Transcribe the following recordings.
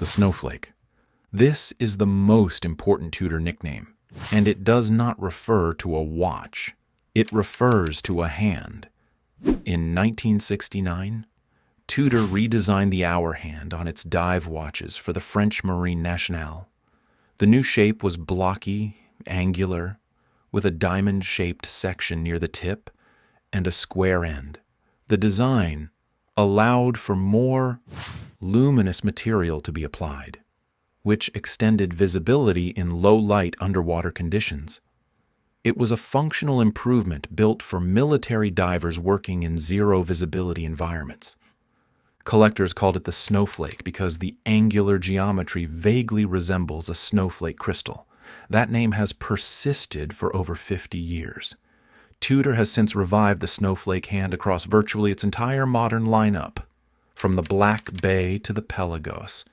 the snowflake. This is the most important Tudor nickname, and it does not refer to a watch. It refers to a hand. In 1969, Tudor redesigned the hour hand on its dive watches for the French Marine Nationale. The new shape was blocky, angular, with a diamond-shaped section near the tip and a square end. The design allowed for more luminous material to be applied, which extended visibility in low-light underwater conditions. It was a functional improvement built for military divers working in zero-visibility environments. Collectors called it the snowflake because the angular geometry vaguely resembles a snowflake crystal. That name has persisted for over 50 years. Tudor has since revived the snowflake hand across virtually its entire modern lineup, from the Black Bay to the Pelagos.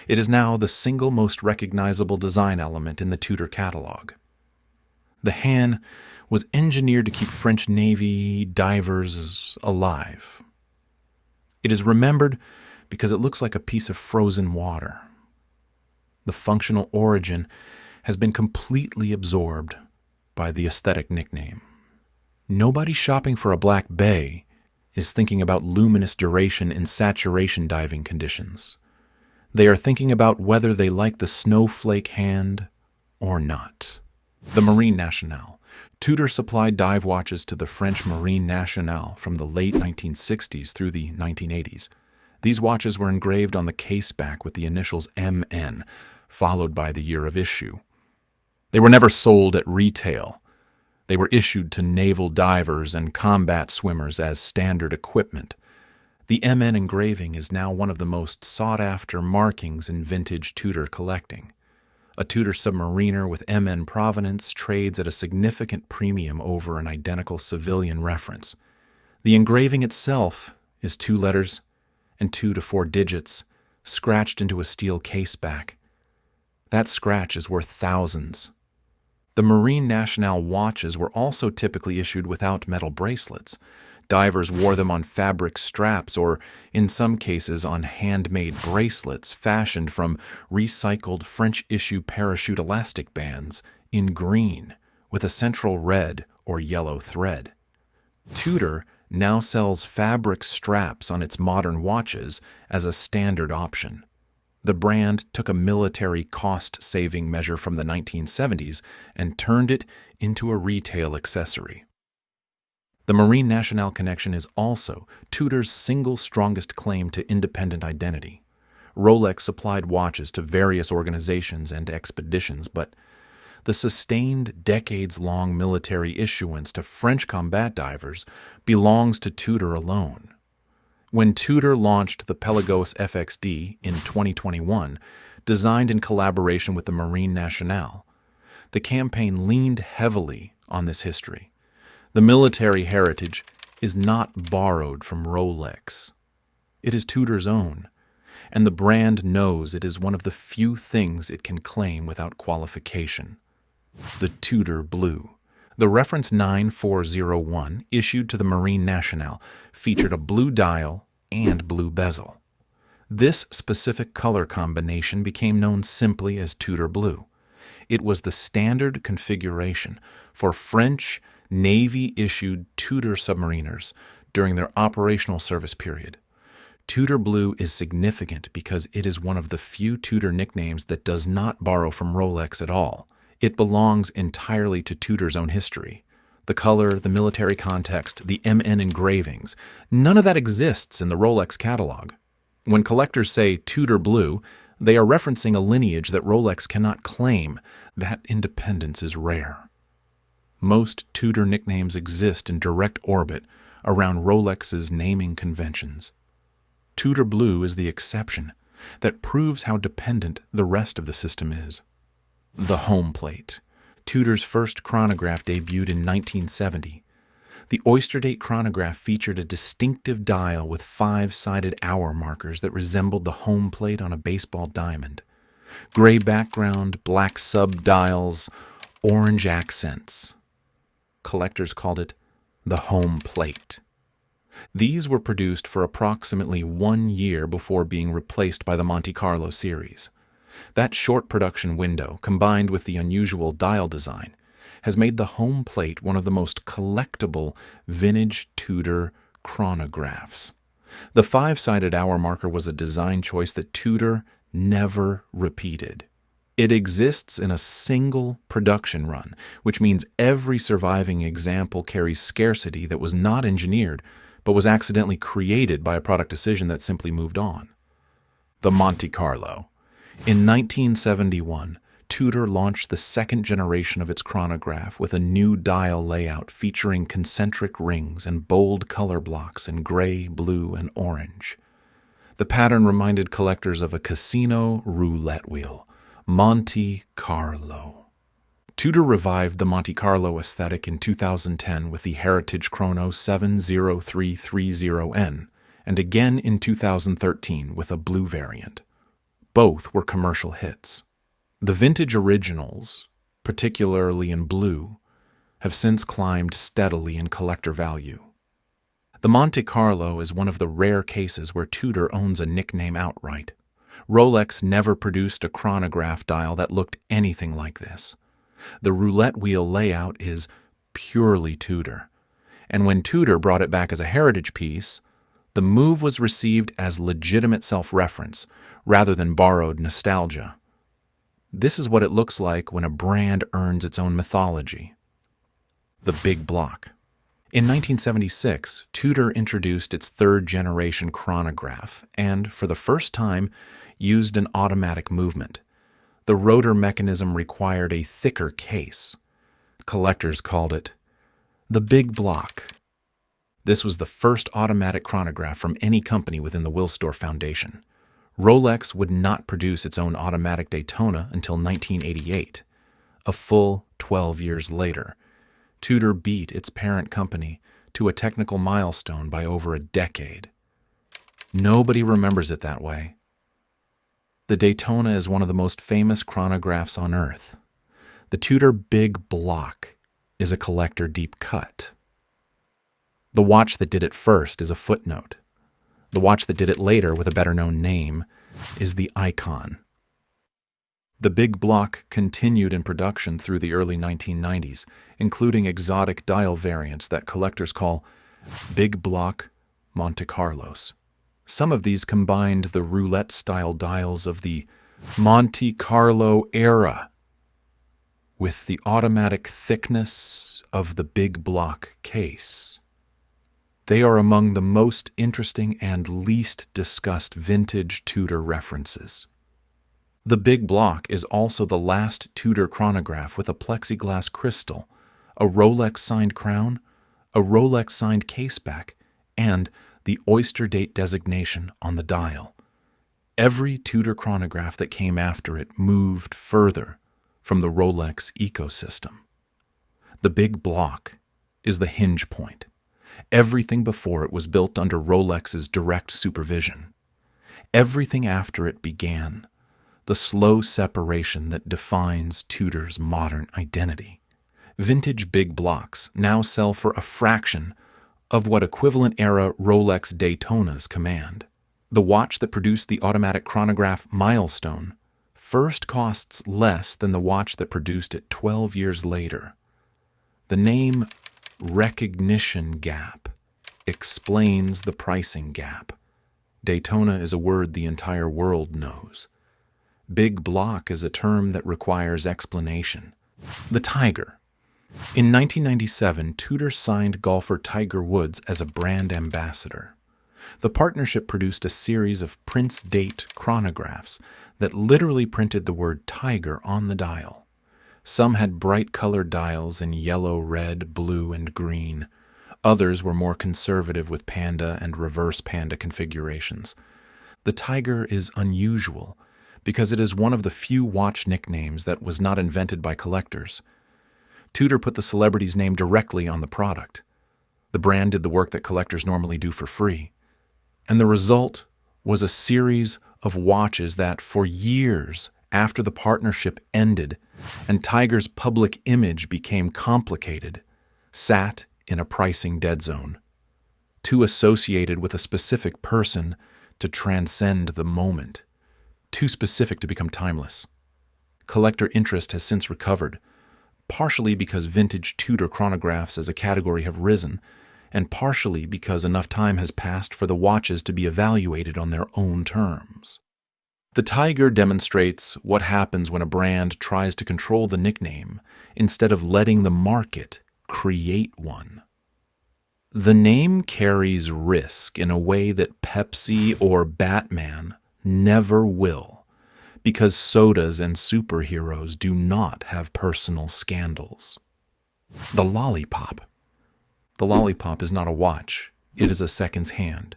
It is now the single most recognizable design element in the Tudor catalog. The hand was engineered to keep French Navy divers alive. It is remembered because it looks like a piece of frozen water. The functional origin has been completely absorbed by the aesthetic nickname. Nobody shopping for a Black Bay is thinking about luminous duration in saturation diving conditions. They are thinking about whether they like the snowflake hand or not. The Marine Nationale. Tudor supplied dive watches to the French Marine Nationale from the late 1960s through the 1980s. These watches were engraved on the case back with the initials MN, followed by the year of issue. They were never sold at retail. They were issued to naval divers and combat swimmers as standard equipment. The MN engraving is now one of the most sought-after markings in vintage Tudor collecting. A Tudor submariner with MN provenance trades at a significant premium over an identical civilian reference. The engraving itself is 2 letters and 2 to 4 digits scratched into a steel caseback. That scratch is worth thousands. The Marine Nationale watches were also typically issued without metal bracelets. Divers wore them on fabric straps or, in some cases, on handmade bracelets fashioned from recycled French-issue parachute elastic bands in green with a central red or yellow thread. Tudor now sells fabric straps on its modern watches as a standard option. The brand took a military cost-saving measure from the 1970s and turned it into a retail accessory. The Marine Nationale connection is also Tudor's single strongest claim to independent identity. Rolex supplied watches to various organizations and expeditions, but the sustained decades-long military issuance to French combat divers belongs to Tudor alone. When Tudor launched the Pelagos FXD in 2021, designed in collaboration with the Marine Nationale, the campaign leaned heavily on this history. The military heritage is not borrowed from Rolex. It is Tudor's own, and the brand knows it is one of the few things it can claim without qualification. The Tudor Blue. The reference 9401, issued to the Marine Nationale, featured a blue dial and blue bezel. This specific color combination became known simply as Tudor Blue. It was the standard configuration for French Navy-issued Tudor submariners during their operational service period. Tudor Blue is significant because it is one of the few Tudor nicknames that does not borrow from Rolex at all. It belongs entirely to Tudor's own history. The color, the military context, the MN engravings, none of that exists in the Rolex catalog. When collectors say Tudor Blue, they are referencing a lineage that Rolex cannot claim. That independence is rare. Most Tudor nicknames exist in direct orbit around Rolex's naming conventions. Tudor Blue is the exception that proves how dependent the rest of the system is. The home plate. Tudor's first chronograph debuted in 1970. The Oyster Date chronograph featured a distinctive dial with 5-sided hour markers that resembled the home plate on a baseball diamond. Gray background, black sub-dials, orange accents. Collectors called it the home plate. These were produced for approximately 1 year before being replaced by the Monte Carlo series. That short production window, combined with the unusual dial design, has made the home plate one of the most collectible vintage Tudor chronographs. The 5-sided hour marker was a design choice that Tudor never repeated. It exists in a single production run, which means every surviving example carries scarcity that was not engineered, but was accidentally created by a product decision that simply moved on. The Monte Carlo. In 1971, Tudor launched the second generation of its chronograph with a new dial layout featuring concentric rings and bold color blocks in gray, blue, and orange. The pattern reminded collectors of a casino roulette wheel, Monte Carlo. Tudor revived the Monte Carlo aesthetic in 2010 with the Heritage Chrono 70330N, and again in 2013 with a blue variant. Both were commercial hits. The vintage originals, particularly in blue, have since climbed steadily in collector value. The Monte Carlo is one of the rare cases where Tudor owns a nickname outright. Rolex never produced a chronograph dial that looked anything like this. The roulette wheel layout is purely Tudor, and when Tudor brought it back as a heritage piece, the move was received as legitimate self-reference rather than borrowed nostalgia. This is what it looks like when a brand earns its own mythology. The Big Block. In 1976, Tudor introduced its third-generation chronograph and, for the first time, used an automatic movement. The rotor mechanism required a thicker case. Collectors called it the Big Block. This was the first automatic chronograph from any company within the Wilsdorf Foundation. Rolex would not produce its own automatic Daytona until 1988. A full 12 years later, Tudor beat its parent company to a technical milestone by over a decade. Nobody remembers it that way. The Daytona is one of the most famous chronographs on Earth. The Tudor Big Block is a collector deep cut. The watch that did it first is a footnote. The watch that did it later with a better-known name is the Icon. The Big Block continued in production through the early 1990s, including exotic dial variants that collectors call Big Block Monte Carlos. Some of these combined the roulette-style dials of the Monte Carlo era with the automatic thickness of the Big Block case. They are among the most interesting and least discussed vintage Tudor references. The Big Block is also the last Tudor chronograph with a plexiglass crystal, a Rolex-signed crown, a Rolex-signed caseback, and the oyster date designation on the dial. Every Tudor chronograph that came after it moved further from the Rolex ecosystem. The Big Block is the hinge point. Everything before it was built under Rolex's direct supervision. Everything after it began the slow separation that defines Tudor's modern identity. Vintage Big Blocks now sell for a fraction of what equivalent-era Rolex Daytonas command. The watch that produced the automatic chronograph Milestone first costs less than the watch that produced it 12 years later. The name recognition gap explains the pricing gap. Daytona is a word the entire world knows. Big Block is a term that requires explanation. The Tiger. In 1997, Tudor signed golfer Tiger Woods as a brand ambassador. The partnership produced a series of Prince date chronographs that literally printed the word Tiger on the dial. Some had bright-colored dials in yellow, red, blue, and green. Others were more conservative with panda and reverse panda configurations. The Tiger is unusual because it is one of the few watch nicknames that was not invented by collectors. Tudor put the celebrity's name directly on the product. The brand did the work that collectors normally do for free. And the result was a series of watches that, for years after the partnership ended and Tiger's public image became complicated, sat in a pricing dead zone. too associated with a specific person to transcend the moment, too specific to become timeless. Collector interest has since recovered, partially because vintage Tudor chronographs as a category have risen, and partially because enough time has passed for the watches to be evaluated on their own terms. The tiger demonstrates what happens when a brand tries to control the nickname instead of letting the market create one. The name carries risk in a way that Pepsi or Batman never will, because sodas and superheroes do not have personal scandals. The lollipop. The lollipop is not a watch, it is a seconds hand.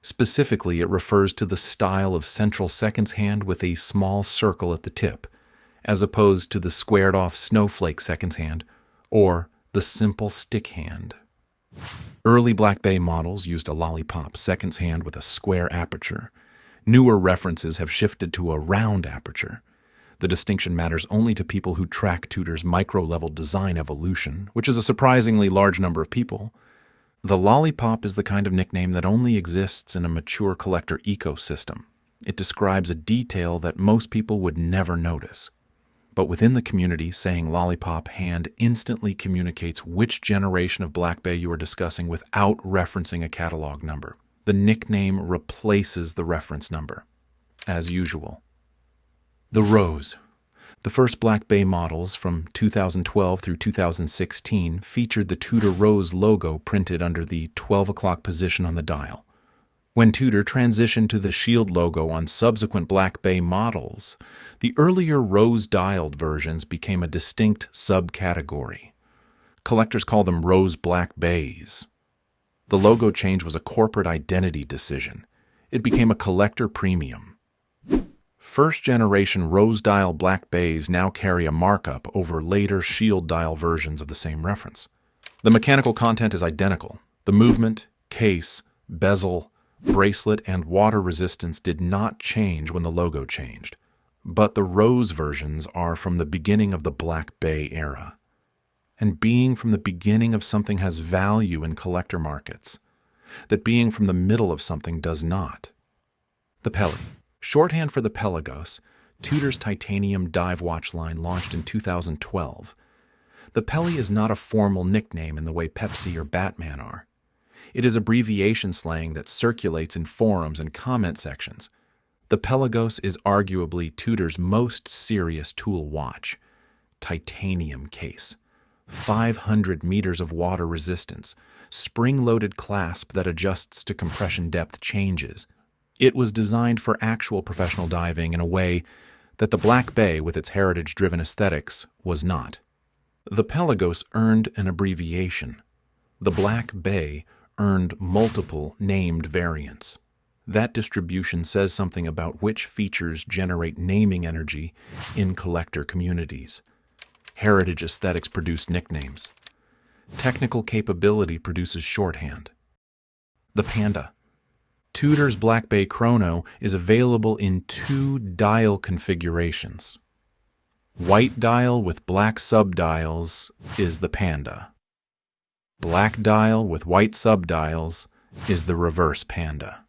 Specifically, it refers to the style of central seconds hand with a small circle at the tip, as opposed to the squared-off snowflake seconds hand or the simple stick hand. Early Black Bay models used a lollipop seconds hand with a square aperture. Newer references have shifted to a round aperture. The distinction matters only to people who track Tudor's micro-level design evolution, which is a surprisingly large number of people. The lollipop is the kind of nickname that only exists in a mature collector ecosystem. It describes a detail that most people would never notice. But within the community, saying lollipop hand instantly communicates which generation of Black Bay you are discussing without referencing a catalog number. The nickname replaces the reference number, as usual. The Rose. The first Black Bay models from 2012 through 2016 featured the Tudor Rose logo printed under the 12 o'clock position on the dial. When Tudor transitioned to the Shield logo on subsequent Black Bay models, the earlier rose-dialed versions became a distinct subcategory. Collectors call them Rose Black Bays. The logo change was a corporate identity decision. It became a collector premium. First-generation rose-dial Black Bays now carry a markup over later Shield-dial versions of the same reference. The mechanical content is identical. The movement, case, bezel, bracelet, and water resistance did not change when the logo changed. But the rose versions are from the beginning of the Black Bay era. And being from the beginning of something has value in collector markets, that being from the middle of something does not. The Peli. Shorthand for the Pelagos, Tudor's titanium dive watch line launched in 2012. The Peli is not a formal nickname in the way Pepsi or Batman are. It is abbreviation slang that circulates in forums and comment sections. The Pelagos is arguably Tudor's most serious tool watch. Titanium case. 500 meters of water resistance. Spring-loaded clasp that adjusts to compression depth changes. It was designed for actual professional diving in a way that the Black Bay, with its heritage-driven aesthetics, was not. The Pelagos earned an abbreviation. The Black Bay earned multiple named variants. That distribution says something about which features generate naming energy in collector communities. Heritage aesthetics produce nicknames. Technical capability produces shorthand. The Panda. Tudor's Black Bay Chrono is available in 2 dial configurations. White dial with black subdials is the Panda. Black dial with white subdials is the reverse Panda.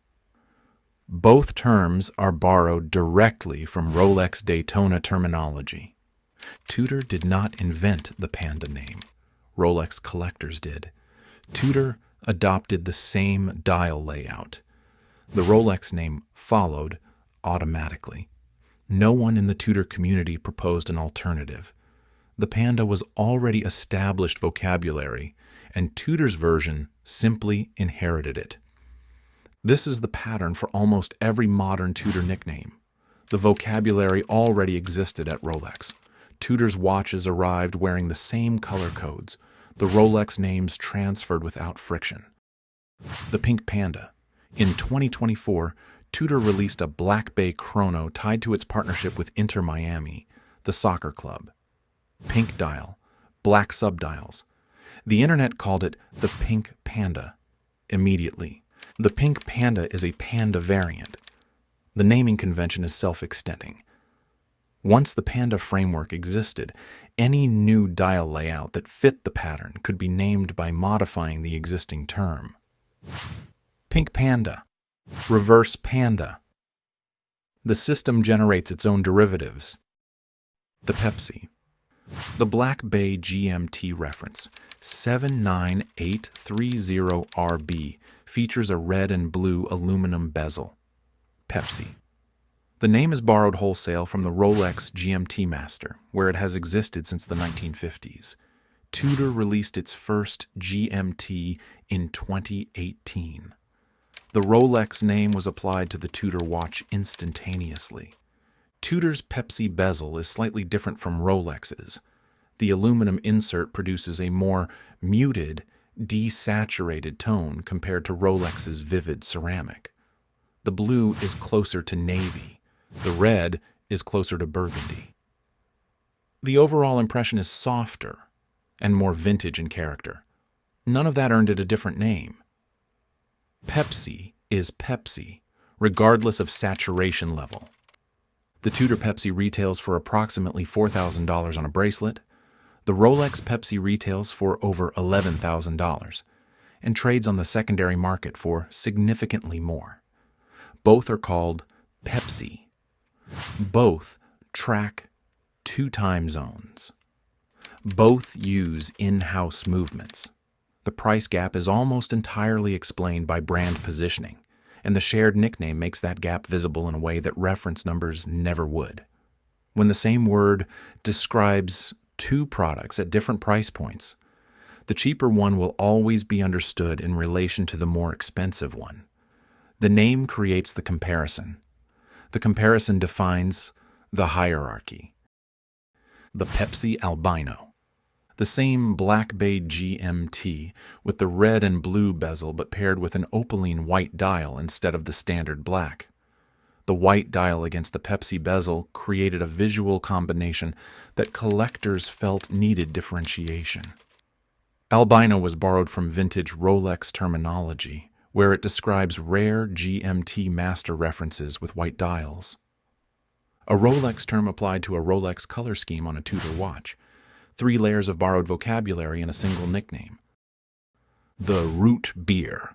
Both terms are borrowed directly from Rolex Daytona terminology. Tudor did not invent the Panda name. Rolex collectors did. Tudor adopted the same dial layout. The Rolex name followed automatically. No one in the Tudor community proposed an alternative. The Panda was already established vocabulary, and Tudor's version simply inherited it. This is the pattern for almost every modern Tudor nickname. The vocabulary already existed at Rolex. Tudor's watches arrived wearing the same color codes. The Rolex names transferred without friction. The Pink Panda. In 2024, Tudor released a Black Bay Chrono tied to its partnership with Inter Miami, the soccer club. Pink dial, black subdials. The internet called it the Pink Panda. Immediately. The Pink Panda is a Panda variant. The naming convention is self-extending. Once the Panda framework existed, any new dial layout that fit the pattern could be named by modifying the existing term. Pink panda, reverse panda. The system generates its own derivatives. The Pepsi. The Black Bay GMT reference, 79830RB, features a red and blue aluminum bezel. Pepsi. The name is borrowed wholesale from the Rolex GMT Master, where it has existed since the 1950s. Tudor released its first GMT in 2018. The Rolex name was applied to the Tudor watch instantaneously. Tudor's Pepsi bezel is slightly different from Rolex's. The aluminum insert produces a more muted, desaturated tone compared to Rolex's vivid ceramic. The blue is closer to navy. The red is closer to burgundy. The overall impression is softer and more vintage in character. None of that earned it a different name. Pepsi is Pepsi, regardless of saturation level. The Tudor Pepsi retails for approximately $4,000 on a bracelet. The Rolex Pepsi retails for over $11,000 and trades on the secondary market for significantly more. Both are called Pepsi. Both track 2 time zones. Both use in-house movements. The price gap is almost entirely explained by brand positioning, and the shared nickname makes that gap visible in a way that reference numbers never would. When the same word describes 2 products at different price points, the cheaper one will always be understood in relation to the more expensive one. The name creates the comparison. The comparison defines the hierarchy. The Pepsi Albino. The same Black Bay GMT with the red and blue bezel but paired with an opaline white dial instead of the standard black. The white dial against the Pepsi bezel created a visual combination that collectors felt needed differentiation. Albino was borrowed from vintage Rolex terminology, where it describes rare GMT master references with white dials. A Rolex term applied to a Rolex color scheme on a Tudor watch. 3 layers of borrowed vocabulary in a single nickname. The root beer.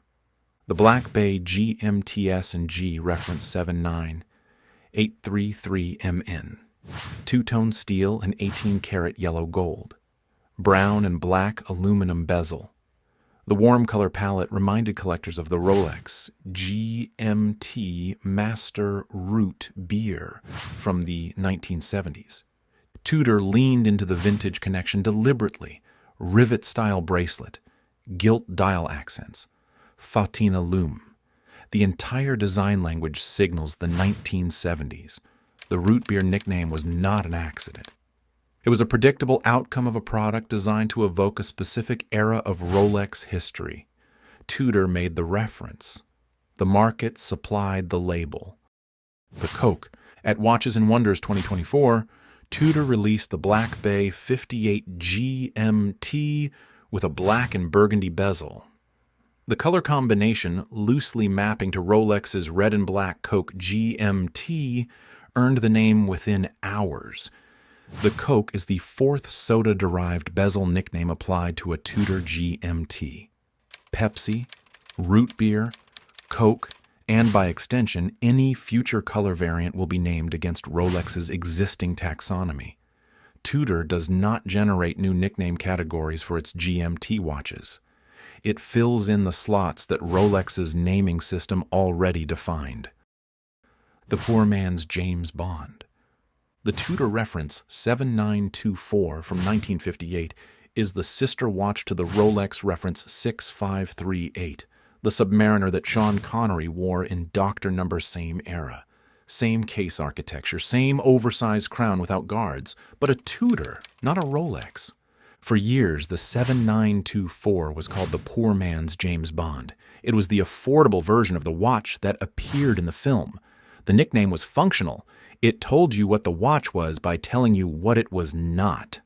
The Black Bay GMTS&G reference 79833MN. 2-tone steel and 18-karat yellow gold. Brown and black aluminum bezel. The warm color palette reminded collectors of the Rolex GMT Master Root Beer from the 1970s. Tudor leaned into the vintage connection deliberately. Rivet-style bracelet, gilt dial accents, Fatina lume. The entire design language signals the 1970s. The root beer nickname was not an accident. It was a predictable outcome of a product designed to evoke a specific era of Rolex history. Tudor made the reference. The market supplied the label. The Coke. At Watches and Wonders 2024, Tudor released the Black Bay 58 GMT with a black and burgundy bezel. The color combination, loosely mapping to Rolex's red and black Coke GMT, earned the name within hours. The Coke is the 4th soda-derived bezel nickname applied to a Tudor GMT. Pepsi, root beer, Coke, and by extension, any future color variant will be named against Rolex's existing taxonomy. Tudor does not generate new nickname categories for its GMT watches. It fills in the slots that Rolex's naming system already defined. The poor man's James Bond. The Tudor reference 7924 from 1958 is the sister watch to the Rolex reference 6538, the Submariner that Sean Connery wore in Dr. No. Same era. Same case architecture, same oversized crown without guards, but a Tudor, not a Rolex. For years, the 7924 was called the poor man's James Bond. It was the affordable version of the watch that appeared in the film. The nickname was functional. It told you what the watch was by telling you what it was not.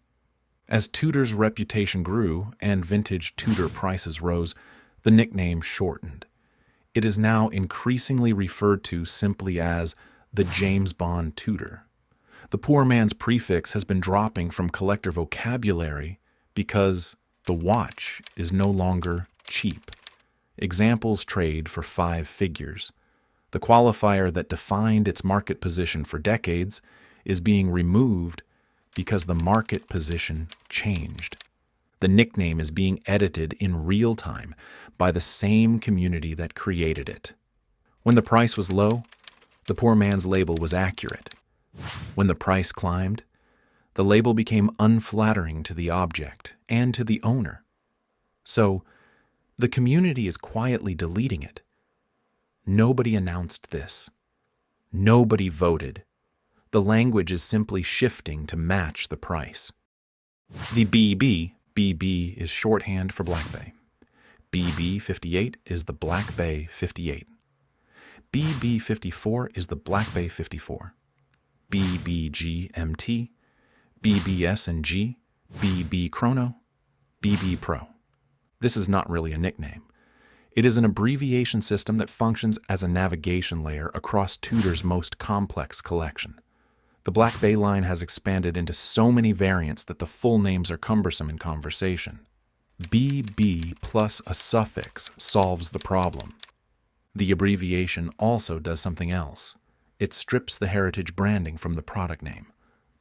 As Tudor's reputation grew and vintage Tudor prices rose, the nickname shortened. It is now increasingly referred to simply as the James Bond Tudor. The poor man's prefix has been dropping from collector vocabulary because the watch is no longer cheap. Examples trade for 5 figures. The qualifier that defined its market position for decades is being removed because the market position changed. The nickname is being edited in real time by the same community that created it. When the price was low, the poor man's label was accurate. When the price climbed, the label became unflattering to the object and to the owner. So, the community is quietly deleting it. Nobody announced this. Nobody voted. The language is simply shifting to match the price. The BB is shorthand for Black Bay. BB58 is the Black Bay 58. BB54 is the Black Bay 54. BBGMT, BBS&G, BB Chrono, BB Pro. This is not really a nickname. It is an abbreviation system that functions as a navigation layer across Tudor's most complex collection. The Black Bay line has expanded into so many variants that the full names are cumbersome in conversation. BB plus a suffix solves the problem. The abbreviation also does something else. It strips the heritage branding from the product name.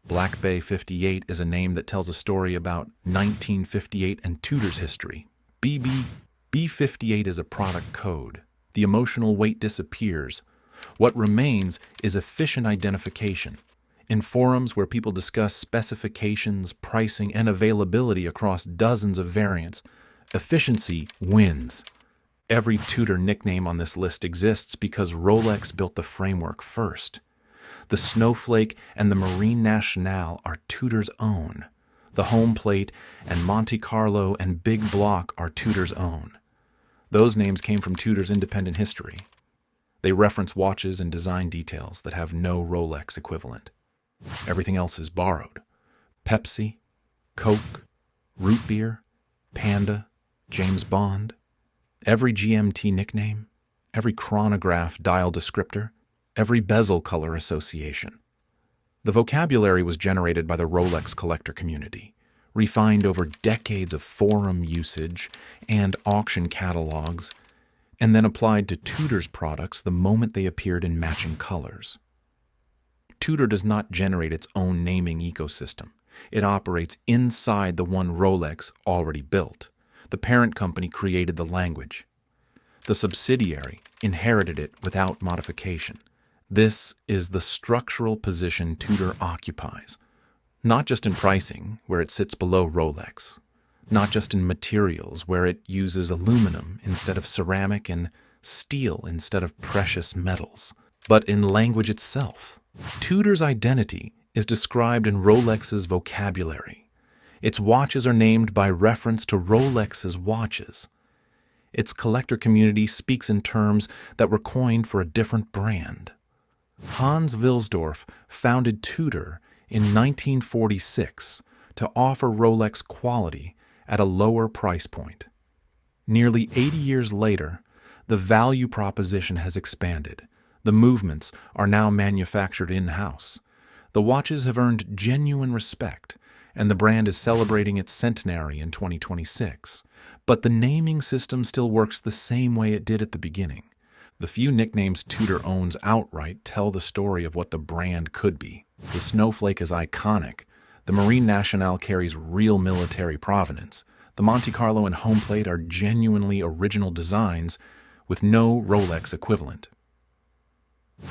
Black Bay 58 is a name that tells a story about 1958 and Tudor's history. B58 is a product code. The emotional weight disappears. What remains is efficient identification. In forums where people discuss specifications, pricing, and availability across dozens of variants, efficiency wins. Every Tudor nickname on this list exists because Rolex built the framework first. The Snowflake and the Marine Nationale are Tudor's own. The Home Plate and Monte Carlo and Big Block are Tudor's own. Those names came from Tudor's independent history. They reference watches and design details that have no Rolex equivalent. Everything else is borrowed. Pepsi, Coke, root beer, Panda, James Bond. Every GMT nickname, every chronograph dial descriptor, every bezel color association. The vocabulary was generated by the Rolex collector community, refined over decades of forum usage and auction catalogs, and then applied to Tudor's products the moment they appeared in matching colors. Tudor does not generate its own naming ecosystem. It operates inside the one Rolex already built. The parent company created the language. The subsidiary inherited it without modification. This is the structural position Tudor occupies, not just in pricing, where it sits below Rolex, not just in materials, where it uses aluminum instead of ceramic and steel instead of precious metals, but in language itself. Tudor's identity is described in Rolex's vocabulary. Its watches are named by reference to Rolex's watches. Its collector community speaks in terms that were coined for a different brand. Hans Wilsdorf founded Tudor in 1946 to offer Rolex quality at a lower price point. Nearly 80 years later, the value proposition has expanded. The movements are now manufactured in-house. The watches have earned genuine respect, and the brand is celebrating its centenary in 2026. But the naming system still works the same way it did at the beginning. The few nicknames Tudor owns outright tell the story of what the brand could be. The Snowflake is iconic. The Marine Nationale carries real military provenance. The Monte Carlo and Home Plate are genuinely original designs with no Rolex equivalent.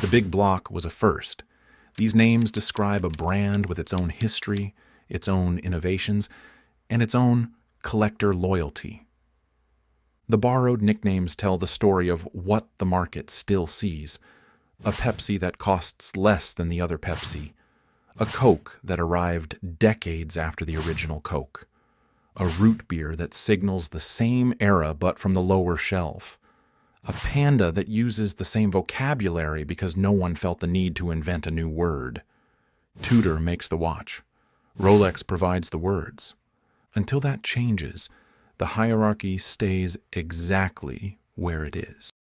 The Big Block was a first. These names describe a brand with its own history, its own innovations, and its own collector loyalty. The borrowed nicknames tell the story of what the market still sees. A Pepsi that costs less than the other Pepsi. A Coke that arrived decades after the original Coke. A root beer that signals the same era but from the lower shelf. A Panda that uses the same vocabulary because no one felt the need to invent a new word. Tudor makes the watch. Rolex provides the words. Until that changes, the hierarchy stays exactly where it is.